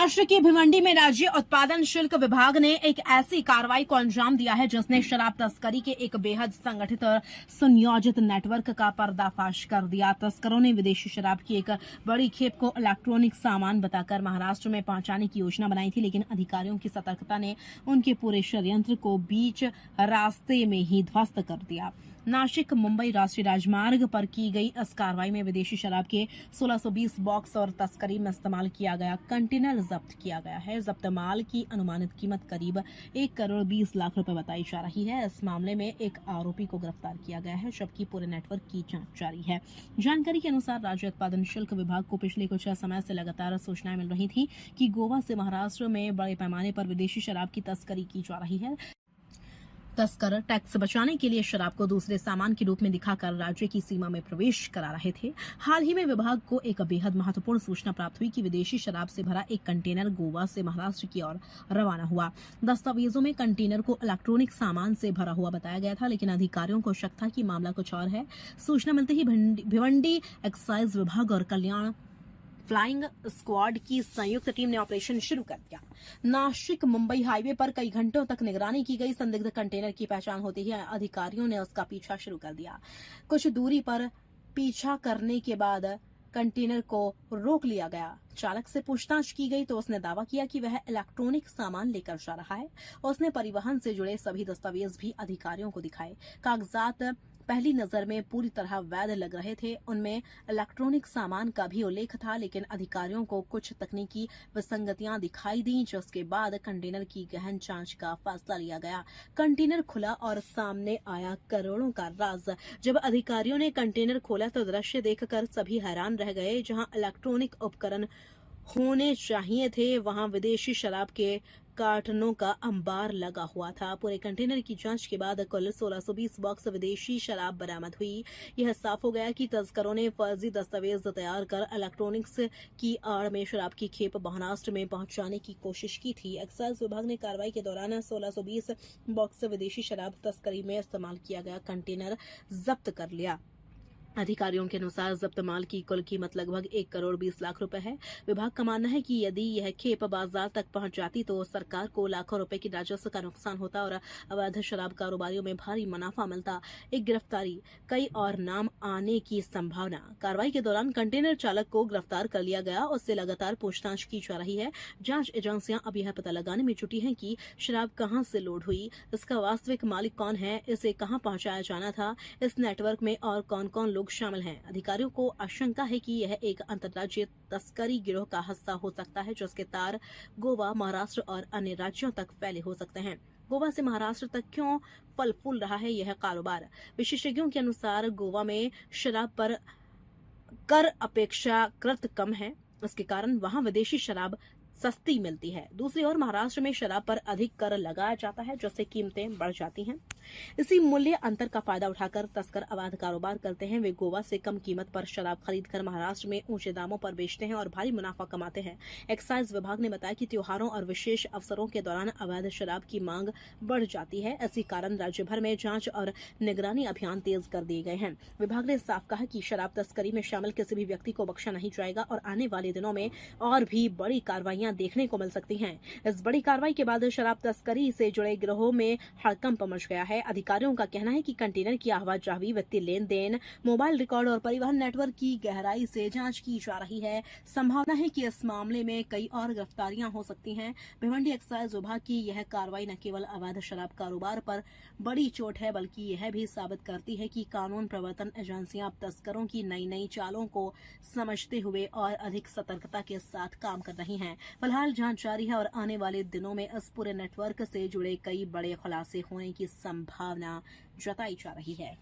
महाराष्ट्र की भिवंडी में राज्य उत्पादन शुल्क विभाग ने एक ऐसी कार्रवाई को अंजाम दिया है जिसने शराब तस्करी के एक बेहद संगठित और सुनियोजित नेटवर्क का पर्दाफाश कर दिया। तस्करों ने विदेशी शराब की एक बड़ी खेप को इलेक्ट्रॉनिक सामान बताकर महाराष्ट्र में पहुंचाने की योजना बनाई थी, लेकिन अधिकारियों की सतर्कता ने उनके पूरे षड्यंत्र को बीच रास्ते में ही ध्वस्त कर दिया। नासिक मुंबई राष्ट्रीय राजमार्ग पर की गई इस कार्रवाई में विदेशी शराब के 1620 बॉक्स और तस्करी में इस्तेमाल किया गया कंटेनर जब्त किया गया है। जब्त माल की अनुमानित कीमत करीब 1 करोड़ 20 लाख रुपए बताई जा रही है। इस मामले में एक आरोपी को गिरफ्तार किया गया है, जबकि पूरे नेटवर्क की जांच जारी है। जानकारी के अनुसार राज्य उत्पादन शुल्क विभाग को पिछले कुछ समय से लगातार सूचनाएं मिल रही थी कि गोवा से महाराष्ट्र में बड़े पैमाने पर विदेशी शराब की तस्करी की जा रही है। तस्कर टैक्स बचाने के लिए शराब को दूसरे सामान के रूप में दिखाकर राज्य की सीमा में प्रवेश करा रहे थे। हाल ही में विभाग को एक बेहद महत्वपूर्ण सूचना प्राप्त हुई कि विदेशी शराब से भरा एक कंटेनर गोवा से महाराष्ट्र की ओर रवाना हुआ। दस्तावेजों में कंटेनर को इलेक्ट्रॉनिक सामान से भरा हुआ बताया गया था, लेकिन अधिकारियों को शक था कि मामला कुछ और है। सूचना मिलते ही भिवंडी एक्साइज विभाग और कल्याण फ्लाइंग स्क्वाड की संयुक्त टीम ने ऑपरेशन शुरू कर दिया। नासिक मुंबई हाईवे पर कई घंटों तक निगरानी की गई। संदिग्ध कंटेनर की पहचान होते ही अधिकारियों ने उसका पीछा शुरू कर दिया। कुछ दूरी पर पीछा करने के बाद कंटेनर को रोक लिया गया। चालक से पूछताछ की गई तो उसने दावा किया कि वह इलेक्ट्रॉनिक सामान लेकर जा रहा है। उसने परिवहन से जुड़े सभी दस्तावेज भी अधिकारियों को दिखाए। कागजात पहली नजर में पूरी तरह वैध लग रहे थे। उनमें इलेक्ट्रॉनिक सामान का भी उल्लेख था, लेकिन अधिकारियों को कुछ तकनीकी विसंगतियां दिखाई दी, जिसके बाद कंटेनर की गहन जांच का फैसला लिया गया। कंटेनर खुला और सामने आया करोड़ों का राज। जब अधिकारियों ने कंटेनर खोला तो दृश्य देखकर सभी हैरान रह गए। जहां इलेक्ट्रॉनिक उपकरण होने चाहिए थे, वहां विदेशी शराब के कार्टनों का अंबार लगा हुआ था। पूरे कंटेनर की जांच के बाद कुल 1620 बॉक्स विदेशी शराब बरामद हुई। यह साफ हो गया कि तस्करों ने फर्जी दस्तावेज तैयार कर इलेक्ट्रॉनिक्स की आड़ में शराब की खेप महाराष्ट्र में पहुंचाने की कोशिश की थी। एक्साइज विभाग ने कार्रवाई के दौरान 1620 बॉक्स विदेशी शराब तस्करी में इस्तेमाल किया गया कंटेनर जब्त कर लिया। अधिकारियों के अनुसार जब्त माल की कुल कीमत लगभग 1 करोड़ 20 लाख रुपए है। विभाग का मानना है कि यदि यह खेप बाजार तक पहुंच जाती तो सरकार को लाखों रुपए की राजस्व का नुकसान होता और अवैध शराब कारोबारियों में भारी मुनाफा मिलता। एक गिरफ्तारी, कई और नाम आने की संभावना। कार्रवाई के दौरान कंटेनर चालक को गिरफ्तार कर लिया गया। उससे लगातार पूछताछ की जा रही है। जांच एजेंसियां अब यह पता लगाने में जुटी हैं कि शराब कहां से लोड हुई, इसका वास्तविक मालिक कौन है, इसे कहां पहुंचाया जाना था, इस नेटवर्क में और कौन कौन लोग शामिल हैं। अधिकारियों को आशंका है कि यह एक अंतर्राज्यीय तस्करी गिरोह का हिस्सा हो सकता है, जिसके तार गोवा, महाराष्ट्र और अन्य राज्यों तक फैले हो सकते हैं। गोवा से महाराष्ट्र तक क्यों फल फूल रहा है यह कारोबार? विशेषज्ञों के अनुसार गोवा में शराब पर कर अपेक्षाकृत कम है। इसके कारण वहां विदेशी शराब सस्ती मिलती है। दूसरी ओर महाराष्ट्र में शराब पर अधिक कर लगाया जाता है, जिससे कीमतें बढ़ जाती हैं। इसी मूल्य अंतर का फायदा उठाकर तस्कर अवैध कारोबार करते हैं। वे गोवा से कम कीमत पर शराब खरीदकर महाराष्ट्र में ऊंचे दामों पर बेचते हैं और भारी मुनाफा कमाते हैं। एक्साइज विभाग ने बताया कि त्योहारों और विशेष अवसरों के दौरान अवैध शराब की मांग बढ़ जाती है। इसी कारण राज्य भर में जांच और निगरानी अभियान तेज कर दिए गए हैं। विभाग ने साफ कहा कि शराब तस्करी में शामिल किसी भी व्यक्ति को बख्शा नहीं जाएगा और आने वाले दिनों में और भी बड़ी कार्रवाइयां देखने को मिल सकती हैं। इस बड़ी कार्रवाई के बाद शराब तस्करी से जुड़े गिरोहों में हड़कंप मच गया है। अधिकारियों का कहना है कि कंटेनर की आवाजाही, वित्तीय लेन देन, मोबाइल रिकॉर्ड और परिवहन नेटवर्क की गहराई से जांच की जा रही है। संभावना है कि इस मामले में कई और गिरफ्तारियां हो सकती हैं। भिवंडी एक्साइज विभाग की यह कार्रवाई न केवल अवैध शराब कारोबार पर बड़ी चोट है, बल्कि यह भी साबित करती है कि कानून प्रवर्तन एजेंसियां अब तस्करों की नई नई चालों को समझते हुए और अधिक सतर्कता के साथ काम कर रही हैं। फिलहाल जांच जारी है और आने वाले दिनों में इस पूरे नेटवर्क से जुड़े कई बड़े खुलासे होने की संभावना जताई जा रही है।